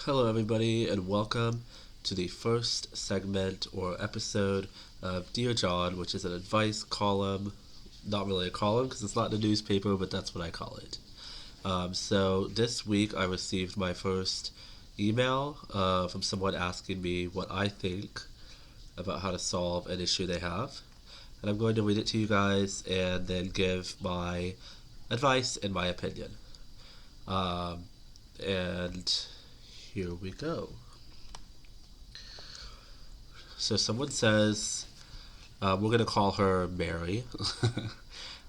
Hello, everybody, and welcome to the first segment or episode of Dear John, which is an advice column. Not really a column because it's not in a newspaper, but that's what I call it. So this week I received my first email from someone asking me what I think about how to solve an issue they have. And I'm going to read it to you guys and then give my advice and my opinion. Um, and here we go. So someone says, we're going to call her Mary.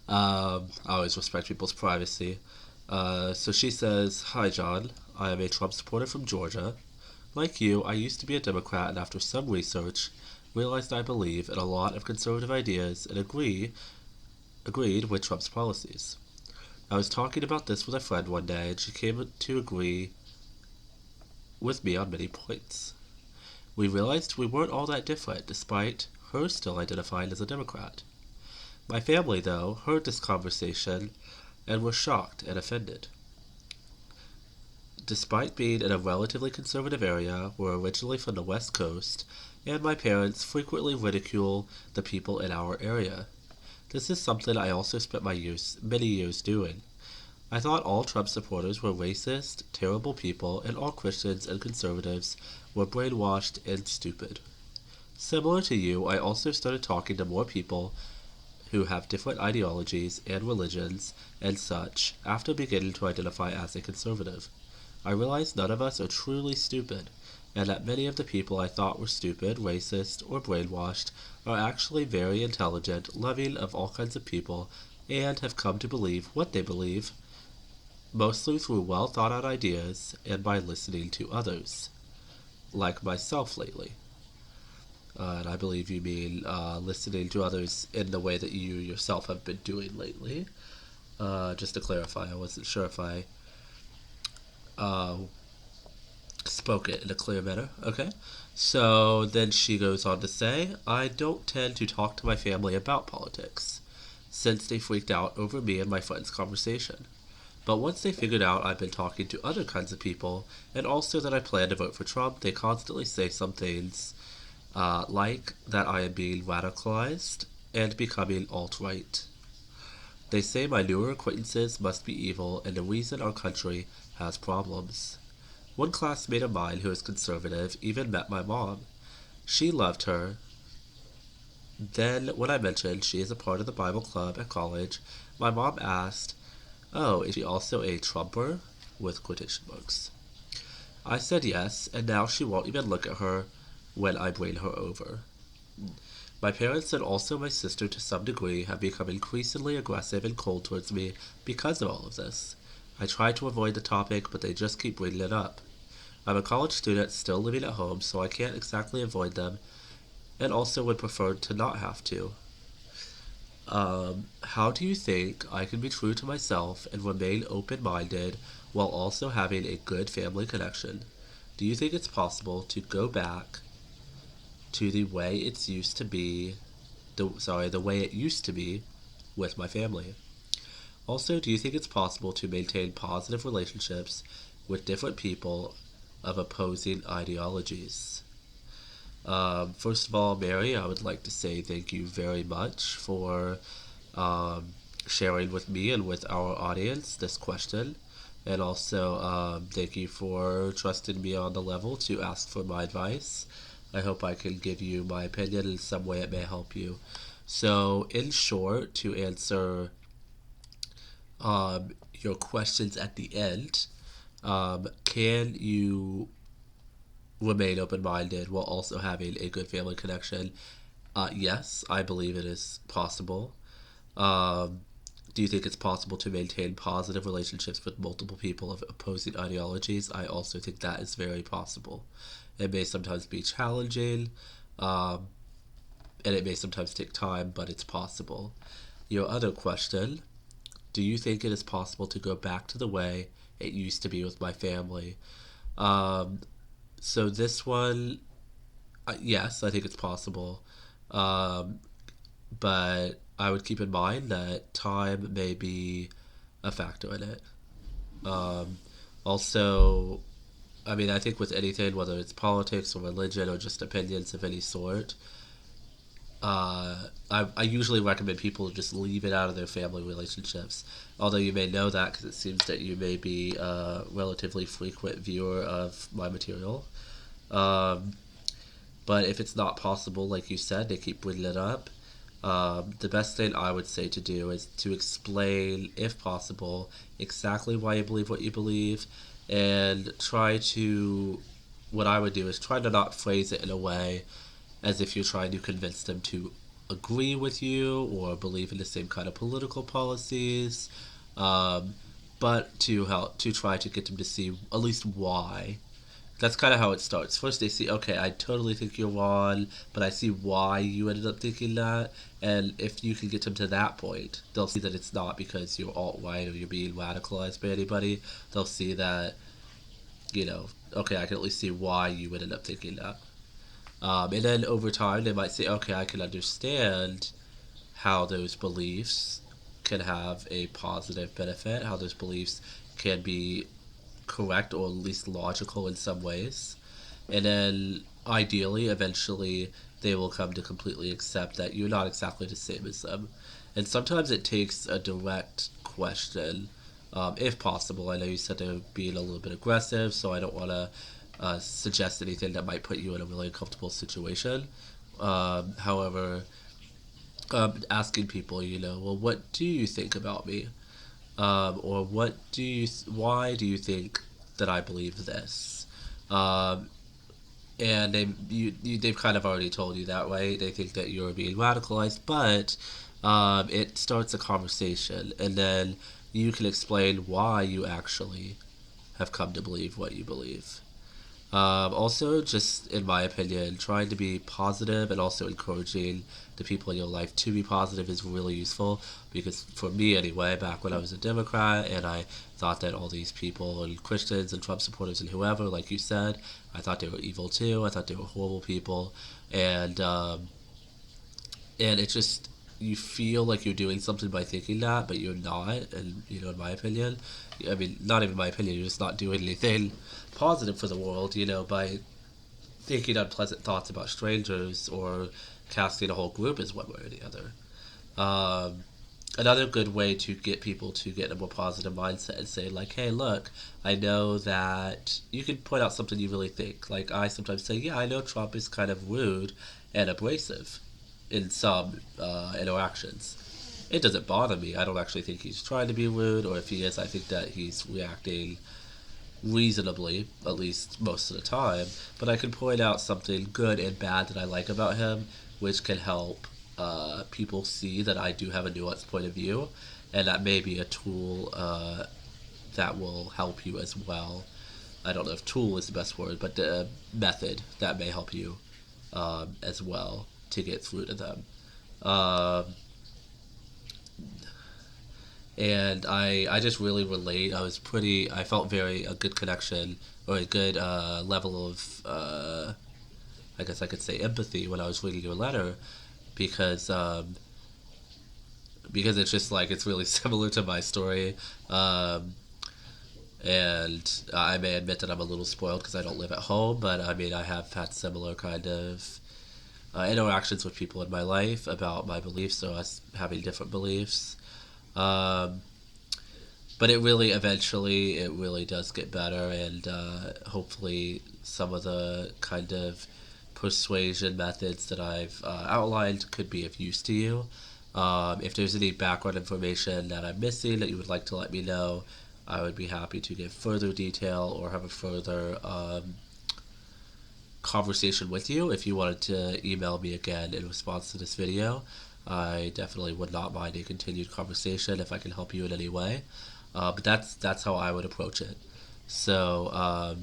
I always respect people's privacy. So she says, "Hi, John. I am a Trump supporter from Georgia. Like you, I used to be a Democrat, and after some research, realized I believe in a lot of conservative ideas and agreed with Trump's policies. I was talking about this with a friend one day, and she came to agree with me on many points. We realized we weren't all that different, despite her still identifying as a Democrat. My family, though, heard this conversation and were shocked and offended. Despite being in a relatively conservative area, we're originally from the West Coast, and my parents frequently ridicule the people in our area. This is something I also spent many years doing. I thought all Trump supporters were racist, terrible people, and all Christians and conservatives were brainwashed and stupid. Similar to you, I also started talking to more people who have different ideologies and religions and such after beginning to identify as a conservative. I realized none of us are truly stupid, and that many of the people I thought were stupid, racist, or brainwashed are actually very intelligent, loving of all kinds of people, and have come to believe what they believe, mostly through well thought out ideas and by listening to others, like myself lately." And I believe you mean listening to others in the way that you yourself have been doing lately. Just to clarify, I wasn't sure if I uh, spoke it in a clear manner. Okay. So then she goes on to say, "I don't tend to talk to my family about politics, since they freaked out over me and my friend's conversation. But once they figured out I've been talking to other kinds of people, and also that I plan to vote for Trump, they constantly say some things like that I am being radicalized and becoming alt right. They say my newer acquaintances must be evil and the reason our country has problems. One classmate of mine who is conservative even met my mom. She loved her. Then, when I mentioned she is a part of the Bible club at college, my mom asked, 'Oh, is she also a Trumper?' with quotation marks. I said yes, and now she won't even look at her when I bring her over. My parents and also my sister to some degree have become increasingly aggressive and cold towards me because of all of this. I try to avoid the topic, but they just keep bringing it up. I'm a college student still living at home, so I can't exactly avoid them, and also would prefer to not have to. How do you think I can be true to myself and remain open minded while also having a good family connection? Do you think it's possible to go back to the way it's used to be, the way it used to be with my family? Also, do you think it's possible to maintain positive relationships with different people of opposing ideologies?" First of all, Mary, I would like to say thank you very much for um, sharing with me and with our audience this question. And also, thank you for trusting me on the level to ask for my advice. I hope I can give you my opinion in some way it may help you. So, in short, to answer your questions at the end, can you remain open minded while also having a good family connection? Yes, I believe it is possible. Um, do you think it's possible to maintain positive relationships with multiple people of opposing ideologies? I also think that is very possible. It may sometimes be challenging, um, and it may sometimes take time, but it's possible. Your other question: do you think it is possible to go back to the way it used to be with my family? Um, so this one, yes, I think it's possible. Um, but I would keep in mind that time may be a factor in it. Um, Also, I mean, I think with anything, whether it's politics or religion or just opinions of any sort, I usually recommend people just leave it out of their family relationships. Although you may know that because it seems that you may be a relatively frequent viewer of my material. Um, but if it's not possible, like you said, they keep bringing it up. The best thing I would say to do is to explain, if possible, exactly why you believe what you believe, and try to. What I would do is try to not phrase it in a way as if you're trying to convince them to agree with you or believe in the same kind of political policies, um, but to help to try to get them to see at least why. That's kind of how it starts. First, they see, okay, I totally think you're wrong, but I see why you ended up thinking that. And if you can get them to that point, they'll see that it's not because you're alt right or you're being radicalized by anybody. They'll see that, okay, I can at least see why you ended up thinking that. And then over time, they might say, okay, I can understand how those beliefs can have a positive benefit, how those beliefs can be correct or at least logical in some ways. And then ideally, eventually, they will come to completely accept that you're not exactly the same as them. And sometimes it takes a direct question, if possible. I know you said they're being a little bit aggressive, so I don't want to suggest anything that might put you in a really uncomfortable situation. However, asking people, well, what do you think about me? Or why do you think that I believe this? Um, and they've kind of already told you that way. They think that you're being radicalized, but it starts a conversation, and then you can explain why you actually have come to believe what you believe. Also, just in my opinion, trying to be positive and also encouraging the people in your life to be positive is really useful because, for me anyway, back when I was a Democrat and I thought that all these people and Christians and Trump supporters and whoever, like you said, I thought they were evil too. I thought they were horrible people, and it just you feel like you're doing something by thinking that, but you're not. And in my opinion, I mean, not even my opinion, you're just not doing anything positive for the world, by thinking unpleasant thoughts about strangers or casting a whole group as one way or the other. Um, Another good way to get people to get in a more positive mindset and say, like, hey, look, I know that you can point out something you really think. Like, I sometimes say, yeah, I know Trump is kind of rude and abrasive in some interactions. It doesn't bother me. I don't actually think he's trying to be rude, or if he is, I think that he's reacting reasonably, at least most of the time. But I can point out something good and bad that I like about him, which can help people see that I do have a nuanced point of view, and that may be a tool that will help you as well. I don't know if tool is the best word, but the method that may help you as well to get through to them. Um, and I just really relate. I felt very a good connection or a good level of I guess I could say empathy when I was reading your letter because because it's just like it's really similar to my story. Um, and I may admit that I'm a little spoiled because I don't live at home, but I mean I have had similar kind of interactions with people in my life about my beliefs, so us having different beliefs. Um, but it really does get better, and hopefully some of the kind of persuasion methods that I've outlined could be of use to you. If there's any background information that I'm missing that you would like to let me know, I would be happy to give further detail or have a further conversation with you. If you wanted to email me again in response to this video, I definitely would not mind a continued conversation if I can help you in any way. But that's how I would approach it. So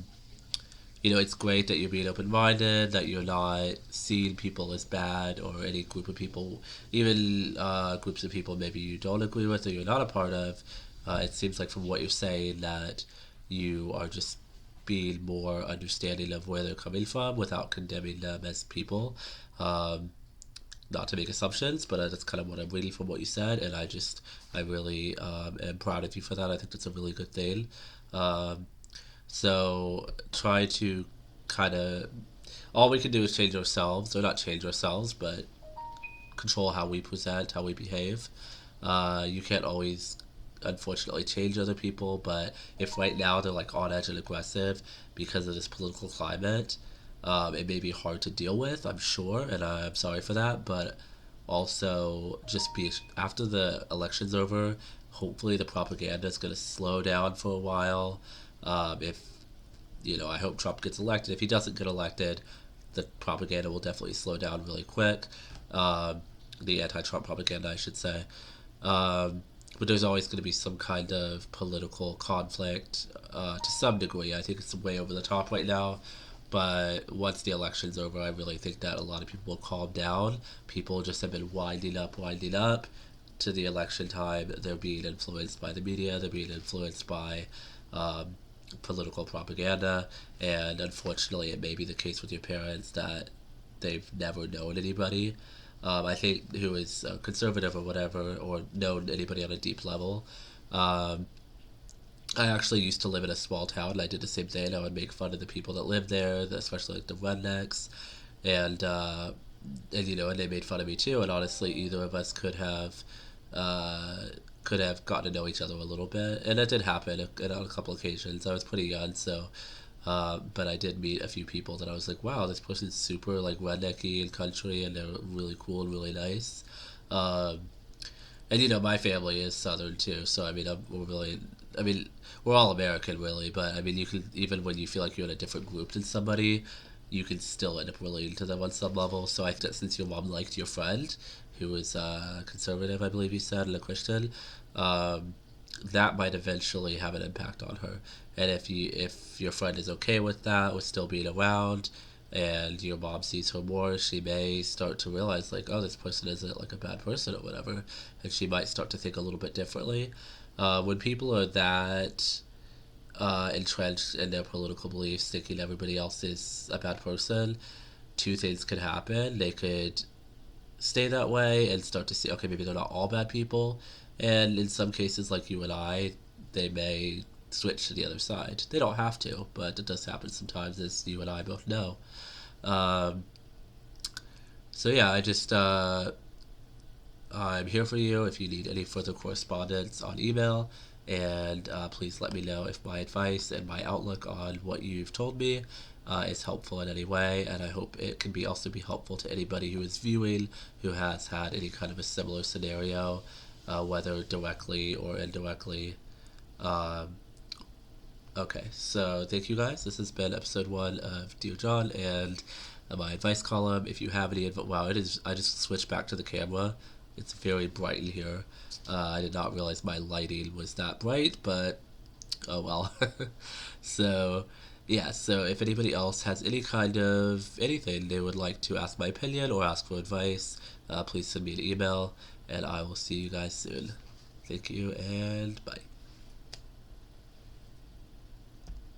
it's great that you're being open minded, that you're not seeing people as bad or any group of people, even groups of people maybe you don't agree with or you're not a part of. It seems like from what you're saying that you are just being more understanding of where they're coming from without condemning them as people. Um, Not to make assumptions, but that's kind of what I'm reading from what you said, and I really am proud of you for that. I think that's a really good thing. Um, So try to kind of, all we can do is change ourselves, or not change ourselves, but control how we present, how we behave. You can't always, unfortunately, change other people, but if right now they're like on edge and aggressive because of this political climate, it may be hard to deal with, I'm sure, and I'm sorry for that, but also just be, after the election's over, hopefully the propaganda is going to slow down for a while. If I hope Trump gets elected. If he doesn't get elected, the propaganda will definitely slow down really quick. Um, the anti-Trump propaganda, I should say. Um, but there's always going to be some kind of political conflict to some degree. I think it's way over the top right now. But once the election's over, I really think that a lot of people will calm down. People just have been winding up to the election time. They're being influenced by the media. They're being influenced by um, political propaganda. And unfortunately, it may be the case with your parents that they've never known anybody. I think who is conservative or whatever, or known anybody on a deep level. Um, I actually used to live in a small town, and I did the same thing. I would make fun of the people that lived there, especially like the rednecks, and and they made fun of me too. And honestly, either of us uh, could have gotten to know each other a little bit, and that did happen on a couple occasions. I was pretty young, so but I did meet a few people that I was like, wow, this person's super like rednecky and country, and they're really cool and really nice. Um, and my family is Southern too, so I mean, we're really, I mean, we're all American really, but I mean, you can, even when you feel like you're in a different group than somebody, you can still end up relating to them on some level. So I think that since your mom liked your friend, who was conservative, I believe you said, and a Christian, um, that might eventually have an impact on her. And if your friend is okay with that, with still being around, and your mom sees her more, she may start to realize like, oh, this person isn't like a bad person or whatever, and she might start to think a little bit differently. When people are that entrenched in their political beliefs, thinking everybody else is a bad person, two things could happen. They could stay that way and start to see, okay, maybe they're not all bad people. And in some cases, like you and I, they may switch to the other side. They don't have to, but it does happen sometimes, as you and I both know. Um, so yeah, I'm here for you if you need any further correspondence on email, and please let me know if my advice and my outlook on what you've told me is helpful in any way, and I hope it can be also be helpful to anybody who is viewing who has had any kind of a similar scenario, whether directly or indirectly. Um, okay, so thank you guys. This has been episode 1 of Dear John and my advice column. If you have any wow, it is. I just switched back to the camera. It's very bright in here. I did not realize my lighting was that bright, but oh well. So yeah, so if anybody else has any kind of anything they would like to ask my opinion or ask for advice, please send me an email, and I will see you guys soon. Thank you, and bye.